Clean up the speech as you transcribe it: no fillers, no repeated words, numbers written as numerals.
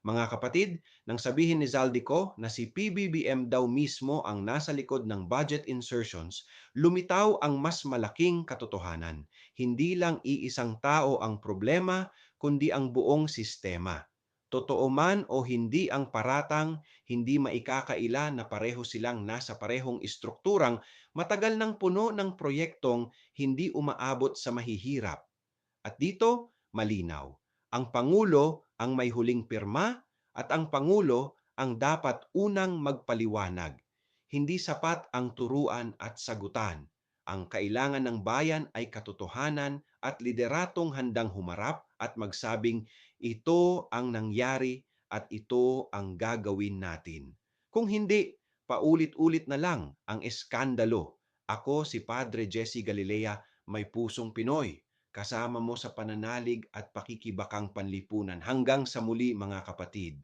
Mga kapatid, nang sabihin ni Zaldico na si PBBM daw mismo ang nasa likod ng budget insertions, lumitaw ang mas malaking katotohanan. Hindi lang iisang tao ang problema, kundi ang buong sistema. Totoo man o hindi ang paratang, hindi maikakaila na pareho silang nasa parehong istrukturang matagal ng puno ng proyektong hindi umaabot sa mahihirap. At dito, malinaw. Ang Pangulo ang may huling pirma at ang Pangulo ang dapat unang magpaliwanag. Hindi sapat ang turuan at sagutan. Ang kailangan ng bayan ay katotohanan at lideratong handang humarap at magsabing ito ang nangyari at ito ang gagawin natin. Kung hindi, paulit-ulit na lang ang eskandalo. Ako si Padre Jesse Galilea, may pusong Pinoy, kasama mo sa pananalig at pakikibakang panlipunan. Hanggang sa muli mga kapatid.